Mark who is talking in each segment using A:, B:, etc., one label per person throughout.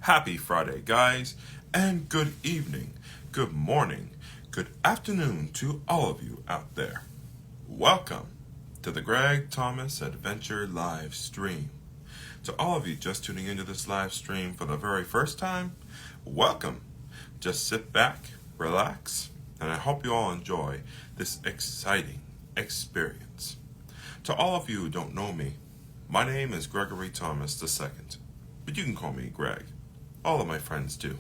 A: Happy Friday, guys, and good evening, good morning, good afternoon to all of you out there. Welcome to the Greg Thomas Adventure live stream. To all of you just tuning into this live stream for the very first time, welcome. Just sit back, relax, and I hope you all enjoy this exciting experience. To all of you who don't know me, my name is Gregory Thomas II, but you can call me Greg. All of my friends do.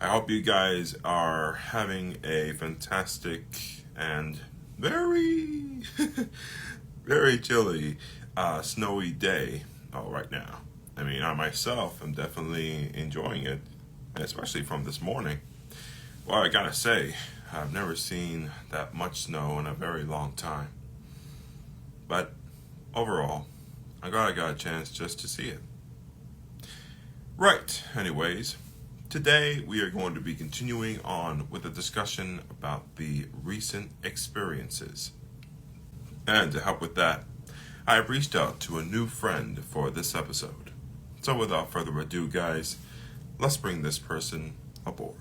A: I hope you guys are having a fantastic and very, very chilly, snowy day right now. I mean, I myself am definitely enjoying it, especially from this morning. Well, I gotta say, I've never seen that much snow in a very long time. But overall, I'm glad I got a chance just to see it. Right, anyways, today we are going to be continuing on with a discussion about the recent experiences. And to help with that, I have reached out to a new friend for this episode. So without further ado, guys, let's bring this person aboard.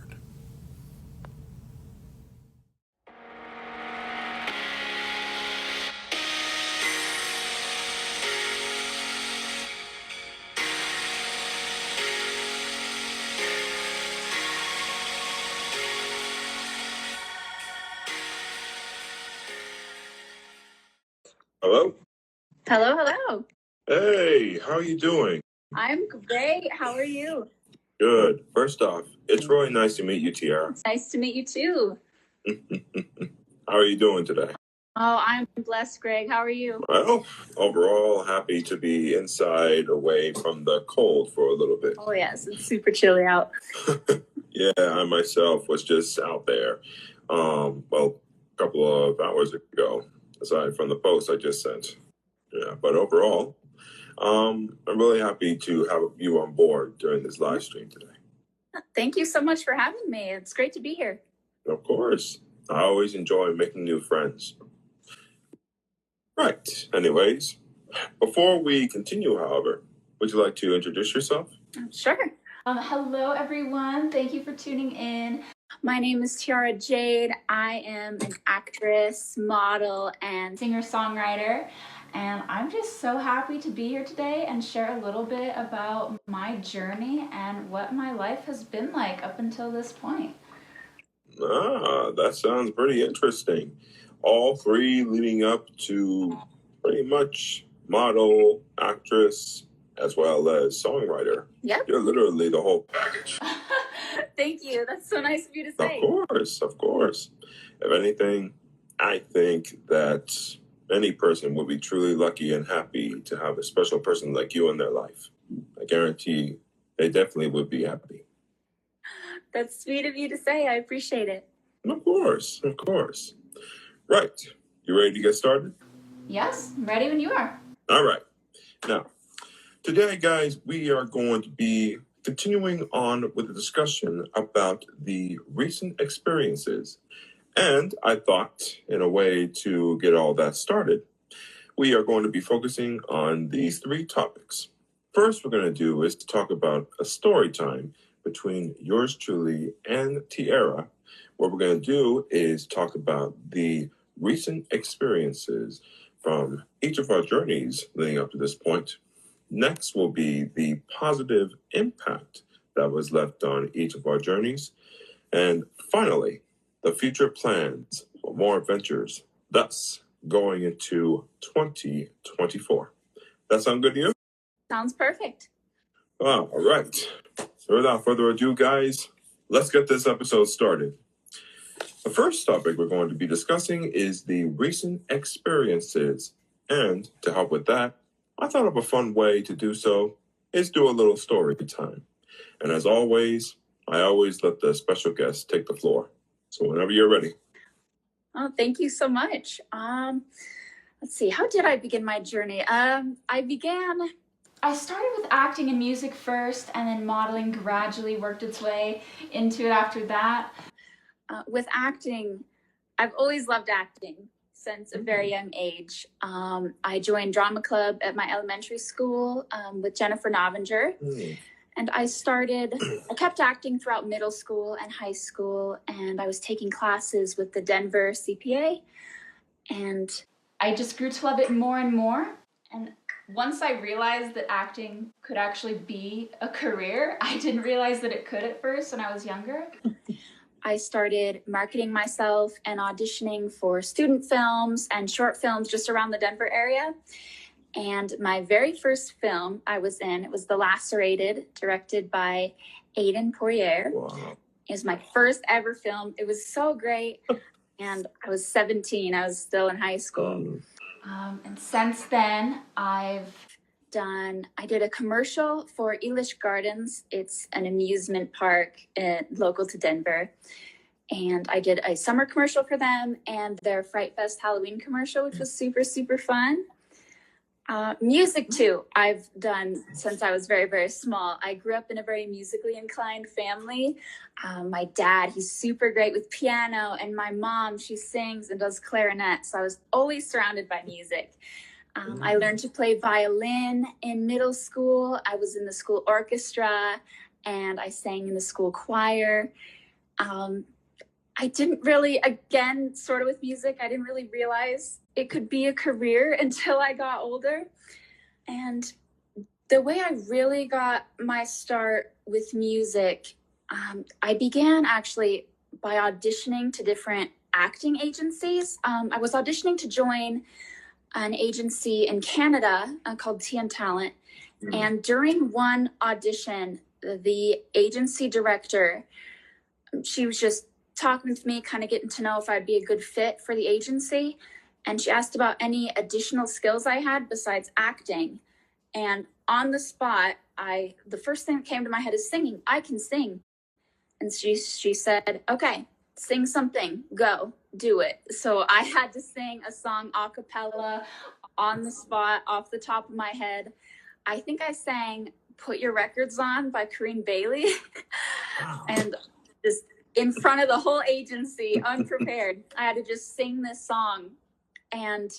A: Hello?
B: Hello, hello.
A: Hey, how are you doing?
B: I'm great. How are you?
A: Good. First off, it's really nice to meet you, Tiara.
B: It's nice to meet you too.
A: How are you doing today?
B: Oh, I'm blessed, Greg. How are you?
A: Well, overall, happy to be inside away from the cold for a little bit.
B: Oh, yes. It's super chilly out.
A: Yeah, I myself was just out there, a couple of hours ago, aside from the post I just sent. Yeah, but overall, I'm really happy to have you on board during this live stream today.
B: Thank you so much for having me. It's great to be here.
A: Of course. I always enjoy making new friends. Right. Anyways, before we continue, however, would you like to introduce yourself?
B: Sure. Hello, everyone. Thank you for tuning in. My name is Tiara Jade. I am an actress, model, and singer-songwriter. And I'm just so happy to be here today and share a little bit about my journey and what my life has been like up until this point.
A: That sounds pretty interesting. All three leading up to pretty much model, actress, as well as songwriter.
B: Yep.
A: You're literally the whole package.
B: Thank you. That's so nice of you to say.
A: Of course. If anything, I think that any person would be truly lucky and happy to have a special person like you in their life. I guarantee they definitely would be happy.
B: That's sweet of you to say. I appreciate it.
A: Of course. Right. You ready to get started?
B: Yes, I'm ready when you are.
A: All right. Now, today, guys, we are going to be continuing on with a discussion about the recent experiences. And I thought, in a way to get all that started, we are going to be focusing on these three topics. First, we're going to do is to talk about a story time between yours truly and Tiara. What we're going to do is talk about the recent experiences from each of our journeys leading up to this point. Next will be the positive impact that was left on each of our journeys. And finally, the future plans for more adventures, thus going into 2024. That sound good to you?
B: Sounds perfect.
A: All right. So without further ado, guys, let's get this episode started. The first topic we're going to be discussing is the recent experiences. And to help with that, I thought of a fun way to do so is do a little story time. And as always, I always let the special guest take the floor. So whenever you're ready.
B: Oh, thank you so much. Let's see. How did I begin my journey? I started with acting and music first, and then modeling gradually worked its way into it after that. With acting, I've always loved acting since a very young age. I joined drama club at my elementary school with Jennifer Novinger. And I kept acting throughout middle school and high school, and I was taking classes with the Denver CPA, and I just grew to love it more and more. And once I realized that acting could actually be a career, I didn't realize that it could at first when I was younger. I started marketing myself and auditioning for student films and short films just around the Denver area. And my very first film I was in, it was The Lacerated, directed by Aiden Poirier.
A: Wow.
B: It was my first ever film. It was so great. And I was 17. I was still in high school. And since then, I did a commercial for Elish Gardens. It's an amusement park local to Denver. And I did a summer commercial for them and their Fright Fest Halloween commercial, which was super, super fun. Music too, I've done since I was very, very small. I grew up in a very musically inclined family. My dad, he's super great with piano, and my mom, she sings and does clarinet. So I was always surrounded by music. I learned to play violin in middle school. I was in the school orchestra, and I sang in the school choir. I didn't really, again, sort of with music, I didn't really realize it could be a career until I got older. And the way I really got my start with music, I began actually by auditioning to different acting agencies. I was auditioning to join an agency in Canada called TN Talent. And during one audition, the agency director, she was just talking with me, kind of getting to know if I'd be a good fit for the agency. And she asked about any additional skills I had besides acting. And on the spot, the first thing that came to my head is singing. I can sing. And she said, okay, sing something, go, do it. So I had to sing a song a cappella on the spot, off the top of my head. I think I sang Put Your Records On by Corinne Bailey. Wow. And just in front of the whole agency, unprepared. I had to just sing this song. And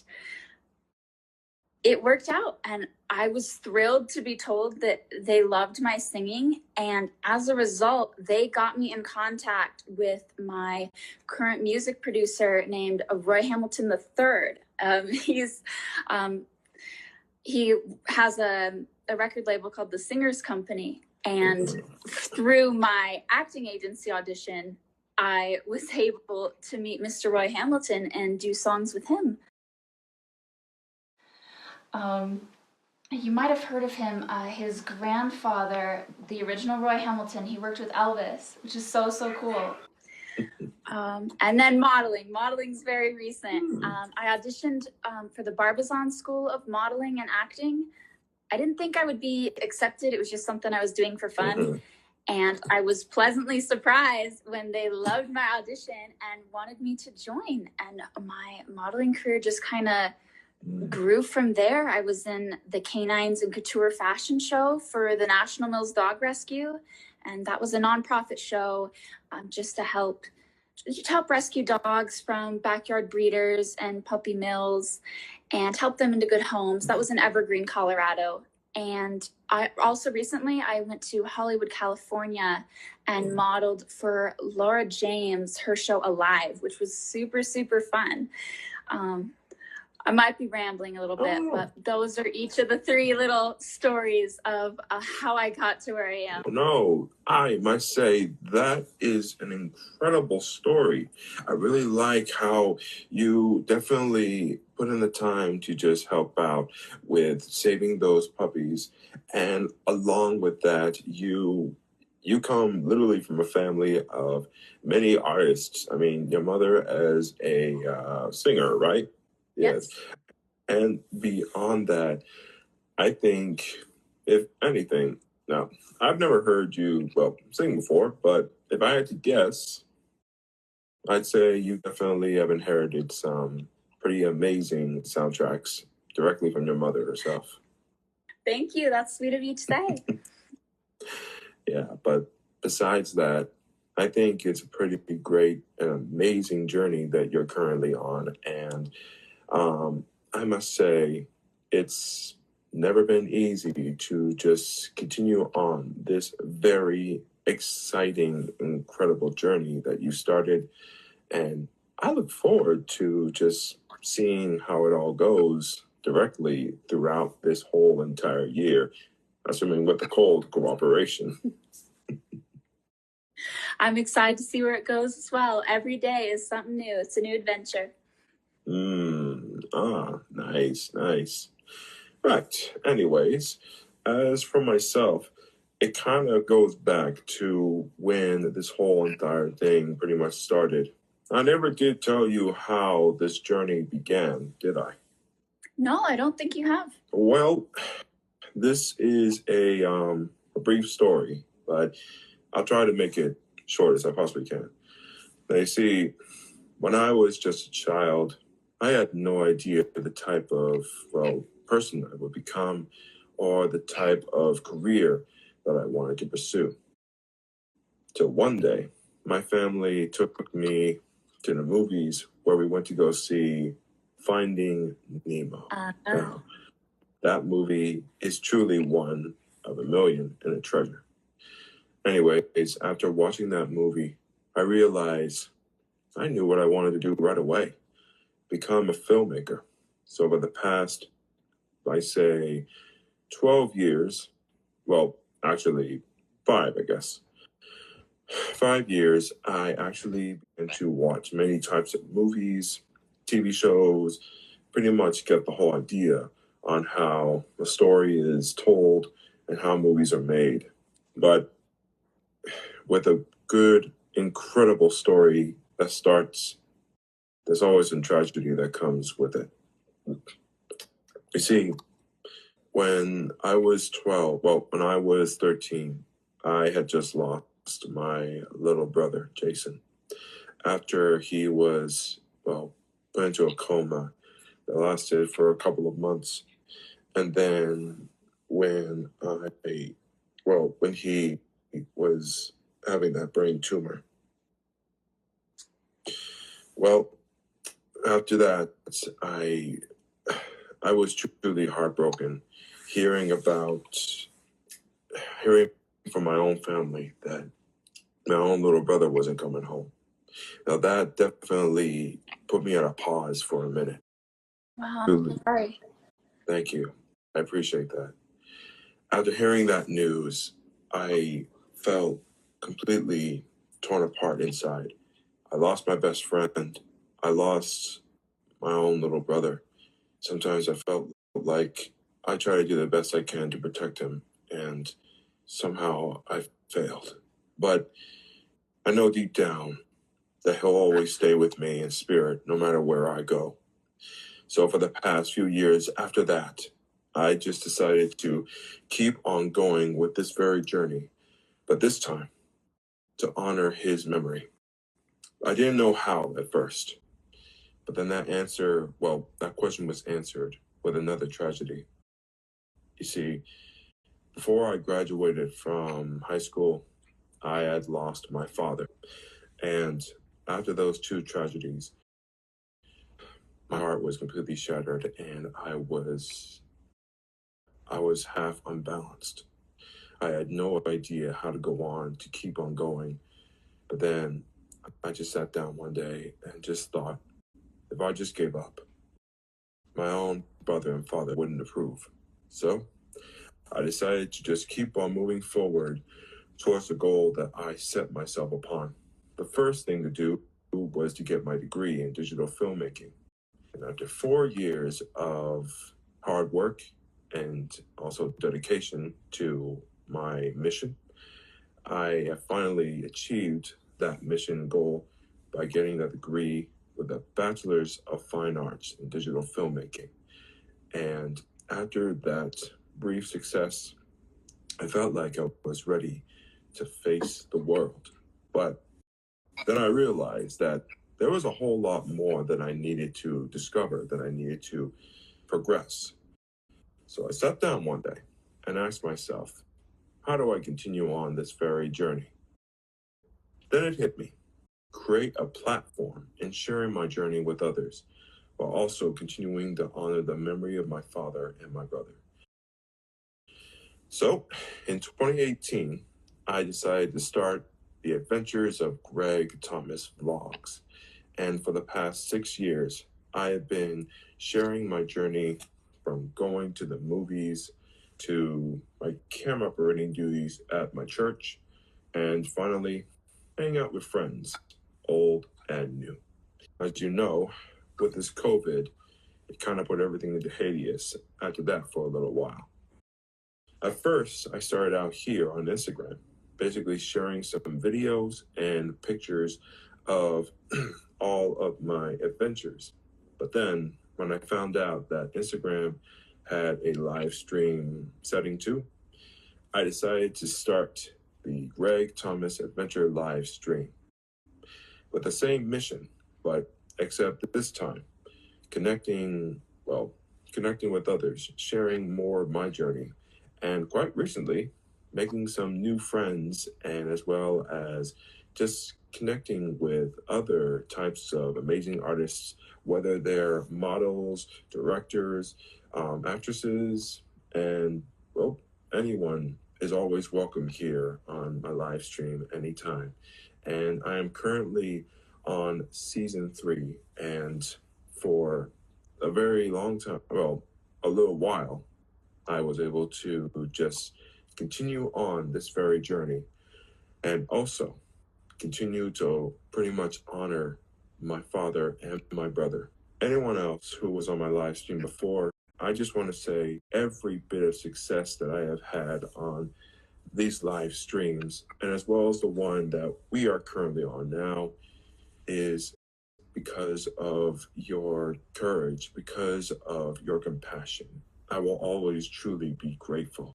B: it worked out. And I was thrilled to be told that they loved my singing. And as a result, they got me in contact with my current music producer named Roy Hamilton III. He has a record label called The Singers Company. And through my acting agency audition, I was able to meet Mr. Roy Hamilton and do songs with him. You might have heard of him. His grandfather, the original Roy Hamilton, he worked with Elvis, which is so, so cool. And then modeling. Modeling's very recent. I auditioned for the Barbizon School of Modeling and Acting. I didn't think I would be accepted. It was just something I was doing for fun. And I was pleasantly surprised when they loved my audition and wanted me to join. And my modeling career just kind of grew from there. I was in the Canines and Couture fashion show for the National Mills Dog Rescue. And that was a nonprofit show just to help rescue dogs from backyard breeders and puppy mills and help them into good homes. That was in Evergreen, Colorado. And I also recently, I went to Hollywood, California and modeled for Laura James, her show Alive, which was super, super fun. I might be rambling a little bit, but those are each of the three little stories of how I got to where I am.
A: No, I must say that is an incredible story. I really like how you definitely put in the time to just help out with saving those puppies. And along with that, you come literally from a family of many artists. I mean, your mother as a singer, right?
B: Yes.
A: And beyond that, I think, if anything, now, I've never heard you, sing before, but if I had to guess, I'd say you definitely have inherited some pretty amazing soundtracks directly from your mother herself.
B: Thank you. That's sweet of you to say.
A: Yeah, but besides that, I think it's a pretty great and amazing journey that you're currently on. And I must say, it's never been easy to just continue on this very exciting, incredible journey that you started. And I look forward to just seeing how it all goes directly throughout this whole entire year, assuming with the cold cooperation.
B: I'm excited to see where it goes as well. Every day is something new. It's a new adventure.
A: Nice, nice. Right. Anyways, as for myself, it kind of goes back to when this whole entire thing pretty much started. I never did tell you how this journey began, did I?
B: No, I don't think you have.
A: Well, this is a brief story, but I'll try to make it short as I possibly can. Now, you see, when I was just a child, I had no idea the type of, person I would become or the type of career that I wanted to pursue. Till one day, my family took me to the movies where we went to go see Finding Nemo. Now, that movie is truly one of a million and a treasure. Anyways, after watching that movie, I realized I knew what I wanted to do right away, become a filmmaker. So over the past, I say, 12 years, well, actually 5, I guess. 5 years, I actually began to watch many types of movies, TV shows, pretty much get the whole idea on how the story is told and how movies are made. But with a good, incredible story that starts, there's always some tragedy that comes with it. You see, when I was 13, I had just lost my little brother, Jason, after he was, put into a coma that lasted for a couple of months. And then when when he was having that brain tumor, well, after that, I was truly heartbroken hearing from my own family that my own little brother wasn't coming home. Now that definitely put me at a pause for a minute.
B: Wow.
A: Truly,
B: Sorry.
A: thank you. I appreciate that. After hearing that news, I felt completely torn apart inside. I lost my best friend. I lost my own little brother. Sometimes I felt like I try to do the best I can to protect him, and somehow I failed. But I know deep down that he'll always stay with me in spirit no matter where I go. So for the past few years after that, I just decided to keep on going with this very journey, but this time to honor his memory. I didn't know how at first, but then that question was answered with another tragedy. You see, before I graduated from high school, I had lost my father. And after those two tragedies, my heart was completely shattered and I was half unbalanced. I had no idea how to go on to keep on going. But then I just sat down one day and just thought, if I just gave up, my own brother and father wouldn't approve. So I decided to just keep on moving forward towards the goal that I set myself upon. The first thing to do was to get my degree in digital filmmaking. And after 4 years of hard work and also dedication to my mission, I have finally achieved that mission goal by getting that degree with a Bachelor's of Fine Arts in Digital Filmmaking. And after that brief success, I felt like I was ready to face the world. But then I realized that there was a whole lot more that I needed to discover, that I needed to progress. So I sat down one day and asked myself, how do I continue on this very journey? Then it hit me. Create a platform and sharing my journey with others, while also continuing to honor the memory of my father and my brother. So, in 2018, I decided to start the Adventures of Greg Thomas Vlogs. And for the past 6 years, I have been sharing my journey from going to the movies to my camera operating duties at my church, and finally, hanging out with friends, old and new. As you know, with this COVID, it kind of put everything into hiatus after that for a little while. At first, I started out here on Instagram, basically sharing some videos and pictures of all of my adventures. But then, when I found out that Instagram had a live stream setting too, I decided to start the Greg Thomas Adventure live stream with the same mission, but except this time, connecting, well, connecting with others, sharing more of my journey, and quite recently, making some new friends, and as well as just connecting with other types of amazing artists, whether they're models, directors, actresses, and well, anyone is always welcome here on my live stream anytime. And I am currently on season 3, and for a very long time, well, a little while, I was able to just continue on this very journey and also continue to pretty much honor my father and my brother. Anyone else who was on my live stream before, I just want to say every bit of success that I have had on these live streams, and as well as the one that we are currently on now, is because of your courage, because of your compassion. I will always truly be grateful.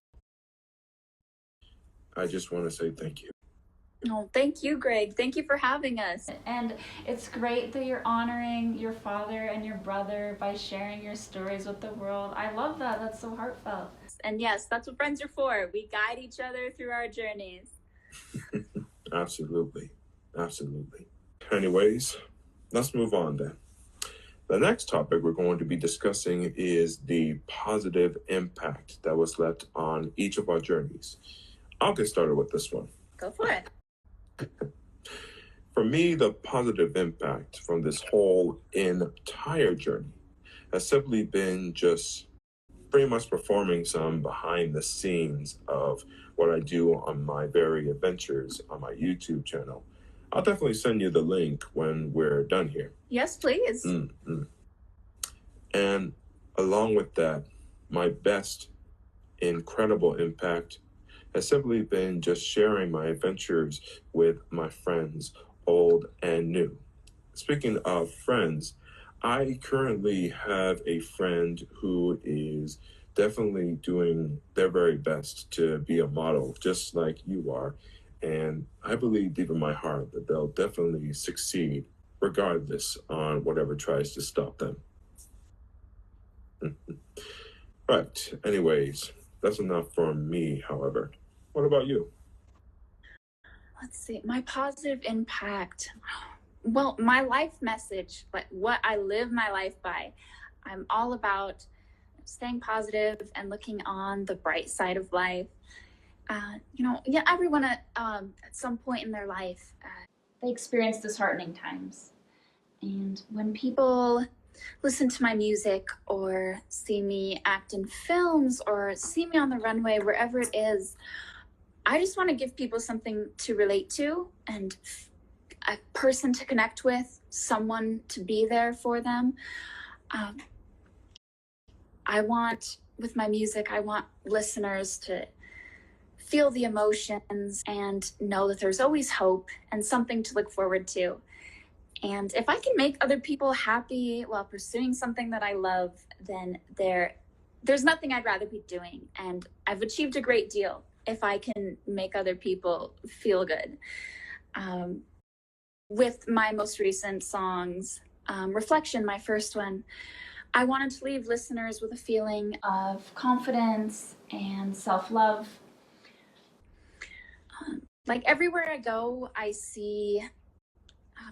A: I just want to say thank you.
B: Oh, thank you, Greg. Thank you for having us. And it's great that you're honoring your father and your brother by sharing your stories with the world. I love that. That's so heartfelt. And yes, that's what friends are for. We guide each other through our journeys.
A: Absolutely. Absolutely. Anyways, let's move on then. The next topic we're going to be discussing is the positive impact that was left on each of our journeys. I'll get started with this one.
B: Go for it.
A: For me, the positive impact from this whole entire journey has simply been just pretty much performing some behind the scenes of what I do on my very adventures on my YouTube channel. I'll definitely send you the link when we're done here.
B: Yes, please.
A: And along with that, my best incredible impact has simply been just sharing my adventures with my friends, old and new. Speaking of friends, I currently have a friend who is definitely doing their very best to be a model, just like you are. And I believe deep in my heart that they'll definitely succeed regardless on whatever tries to stop them. Right. Anyways, that's enough for me, however. What about you?
B: Let's see. My positive impact. Well, my life message, like what I live my life by, I'm all about staying positive and looking on the bright side of life. Everyone at some point in their life, they experience disheartening times. And when people listen to my music or see me act in films or see me on the runway, wherever it is, I just want to give people something to relate to and a person to connect with, someone to be there for them. With my music, I want listeners to feel the emotions and know that there's always hope and something to look forward to. And if I can make other people happy while pursuing something that I love, then there's nothing I'd rather be doing. And I've achieved a great deal if I can make other people feel good. With my most recent songs, Reflection, my first one, I wanted to leave listeners with a feeling of confidence and self-love. Like everywhere I go, I see,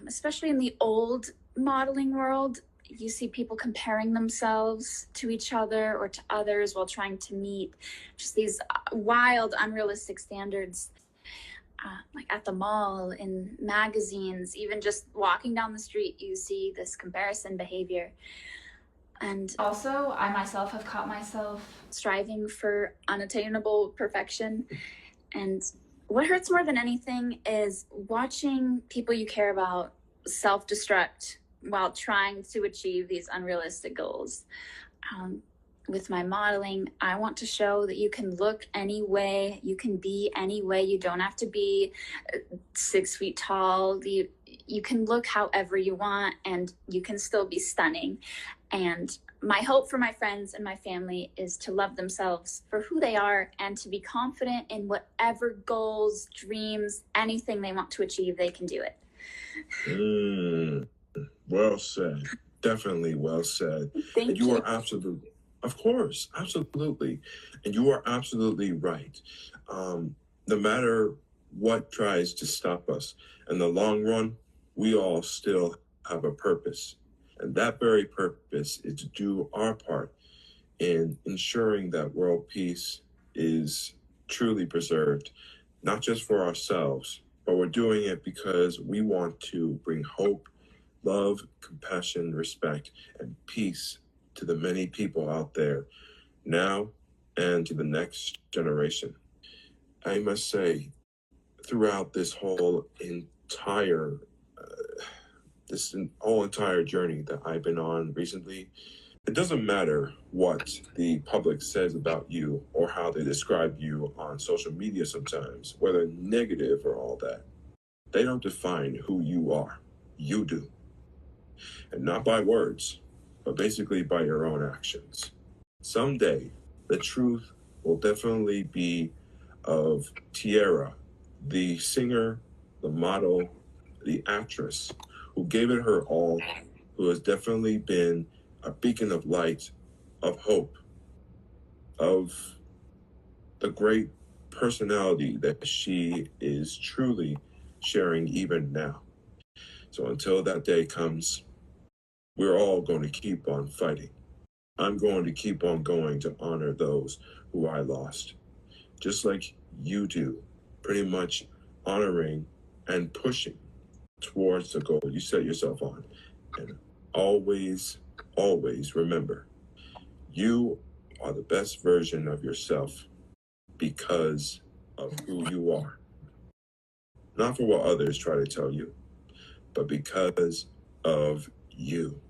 B: especially in the old modeling world, you see people comparing themselves to each other or to others while trying to meet just these wild, unrealistic standards. Like at the mall, in magazines, even just walking down the street, you see this comparison behavior. And also, I myself have caught myself striving for unattainable perfection. And what hurts more than anything is watching people you care about self-destruct while trying to achieve these unrealistic goals. With my modeling, I want to show that you can look any way, you can be any way. You don't have to be 6 feet tall. You can look however you want, and you can still be stunning. And my hope for my friends and my family is to love themselves for who they are and to be confident in whatever goals, dreams, anything they want to achieve, they can do it.
A: Well said. Definitely well said.
B: Thank
A: you.
B: You
A: are absolutely, of course, absolutely. And you are absolutely right. No matter what tries to stop us, in the long run, we all still have a purpose. And that very purpose is to do our part in ensuring that world peace is truly preserved, not just for ourselves, but we're doing it because we want to bring hope, love, compassion, respect, and peace to the many people out there now and to the next generation. I must say, throughout this whole entire journey that I've been on recently, it doesn't matter what the public says about you or how they describe you on social media sometimes, whether negative or all that. They don't define who you are. You do. And not by words, but basically by your own actions. Someday, the truth will definitely be of Tiara, the singer, the model, the actress, who gave it her all, who has definitely been a beacon of light, of hope, of the great personality that she is truly sharing even now. So until that day comes, we're all going to keep on fighting. I'm going to keep on going to honor those who I lost, just like you do, pretty much honoring and pushing towards the goal you set yourself on. And always, always remember, you are the best version of yourself because of who you are. Not for what others try to tell you, but because of you.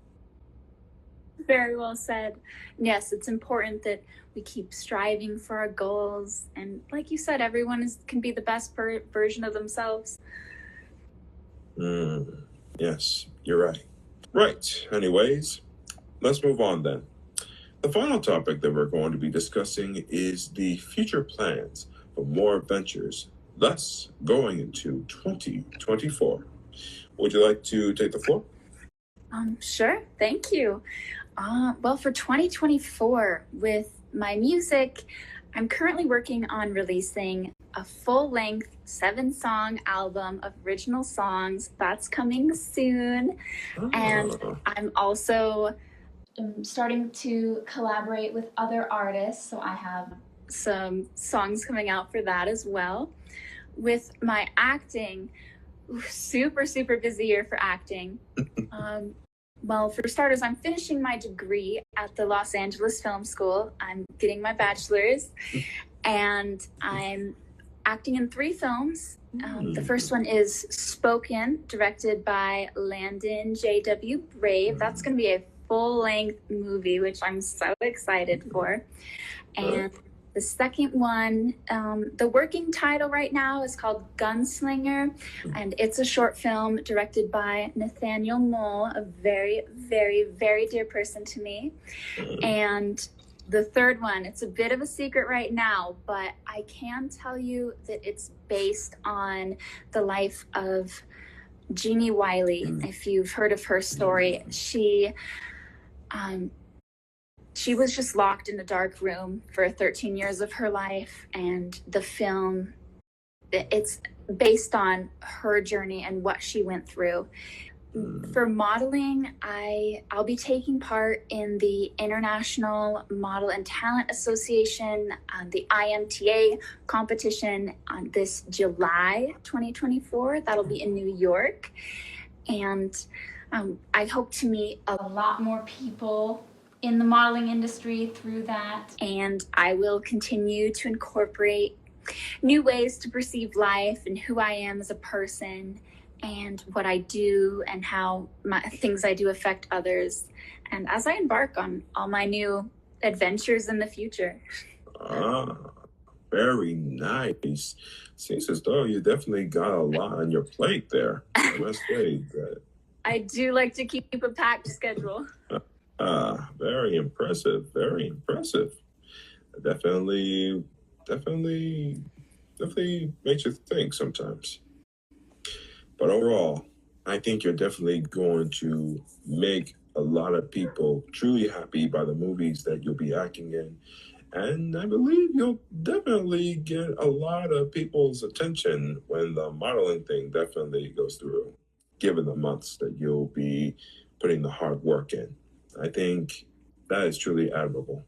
B: Very well said. Yes, it's important that we keep striving for our goals. And like you said, everyone can be the best version of themselves.
A: Yes, you're right. Right. Anyways, let's move on then. The final topic that we're going to be discussing is the future plans for more adventures, thus going into 2024. Would you like to take the floor?
B: Sure. Thank you. Well, for 2024, with my music, I'm currently working on releasing a full-length 7-song album of original songs. That's coming soon. And I'm also starting to collaborate with other artists. So I have some songs coming out for that as well. With my acting, super, super busy year for acting. Well, for starters, I'm finishing my degree at the Los Angeles Film School. I'm getting my bachelor's, and I'm acting in 3 films. The first one is Spoken, directed by Landon J.W. Brave. That's going to be a full-length movie, which I'm so excited for. And the second one, the working title right now is called Gunslinger, and it's a short film directed by Nathaniel Mole, a very, very, very dear person to me. And the third one, it's a bit of a secret right now, but I can tell you that it's based on the life of Jeannie Wiley. If you've heard of her story, she was just locked in a dark room for 13 years of her life, and the film, it's based on her journey and what she went through. For modeling, I'll be taking part in the International Model and Talent Association, the IMTA competition on this July 2024. That'll be in New York. And I hope to meet a lot more people in the modeling industry through that. And I will continue to incorporate new ways to perceive life and who I am as a person and what I do and how things I do affect others. And as I embark on all my new adventures in the future.
A: Very nice. Seems as though you definitely got a lot on your plate there. I must say that.
B: I do like to keep a packed schedule.
A: Very impressive. Very impressive. Definitely makes you think sometimes. But overall, I think you're definitely going to make a lot of people truly happy by the movies that you'll be acting in. And I believe you'll definitely get a lot of people's attention when the modeling thing definitely goes through, given the months that you'll be putting the hard work in. I think that is truly admirable.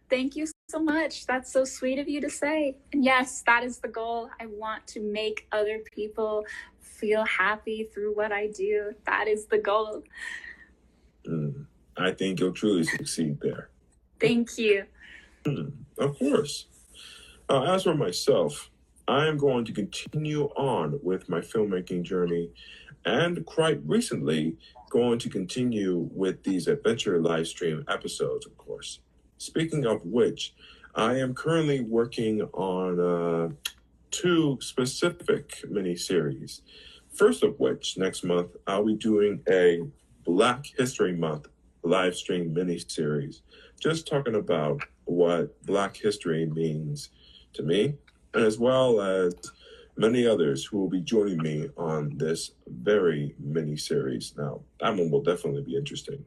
B: Thank you so much. That's so sweet of you to say. And yes, that is the goal. I want to make other people feel happy through what I do. That is the goal.
A: I think you'll truly succeed there.
B: Thank you.
A: Of course. As for myself, I am going to continue on with my filmmaking journey and quite recently going to continue with these adventure live stream episodes, of course. Speaking of which, I am currently working on 2 specific mini-series. First of which, next month, I'll be doing a Black History Month live stream mini-series, just talking about what Black history means to me, and as well as many others who will be joining me on this very mini-series. Now, that one will definitely be interesting.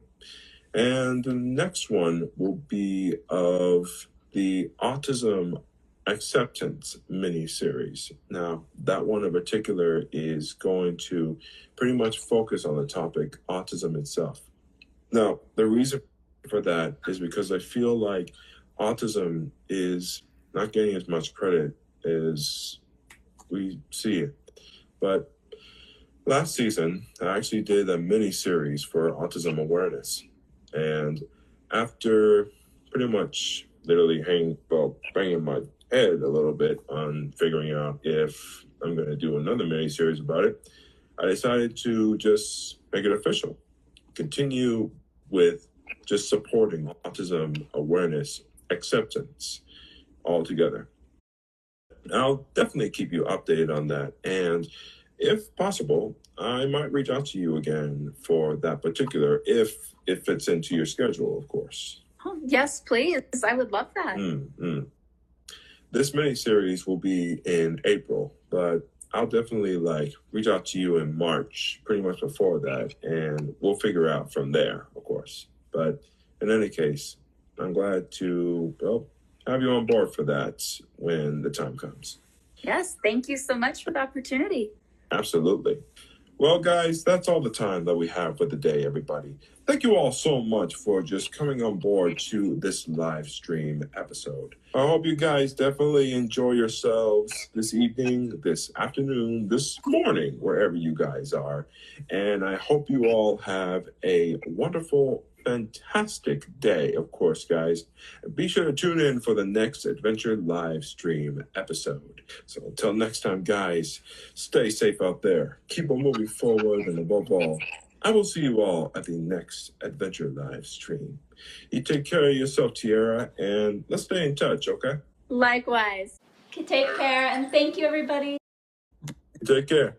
A: And the next one will be of the Autism Acceptance mini-series. Now, that one in particular is going to pretty much focus on the topic autism itself. Now, the reason for that is because I feel like autism is not getting as much credit as we see it. But last season, I actually did a mini-series for autism awareness. And after pretty much literally banging my head a little bit on figuring out if I'm going to do another mini-series about it, I decided to just make it official. Continue with just supporting autism awareness, acceptance altogether. I'll definitely keep you updated on that. And if possible, I might reach out to you again for that particular, if it fits into your schedule, of course.
B: Oh, yes, please. I would love that.
A: This mini-series will be in April, but I'll definitely reach out to you in March, pretty much before that, and we'll figure out from there, of course. But in any case, I'm glad to have you on board for that when the time comes.
B: Yes, thank you so much for the opportunity.
A: Absolutely. Well, guys, that's all the time that we have for the day, everybody. Thank you all so much for just coming on board to this live stream episode. I hope you guys definitely enjoy yourselves this evening, this afternoon, this morning, wherever you guys are. And I hope you all have a wonderful, fantastic day, of course, guys. Be sure to tune in for the next Adventure live stream episode. So until next time, guys, stay safe out there. Keep on moving forward, and above all, I will see you all at the next Adventure live stream. You take care of yourself, Tiara, and let's stay in touch, okay?
B: Likewise. Take care, and thank you, everybody.
A: Take care.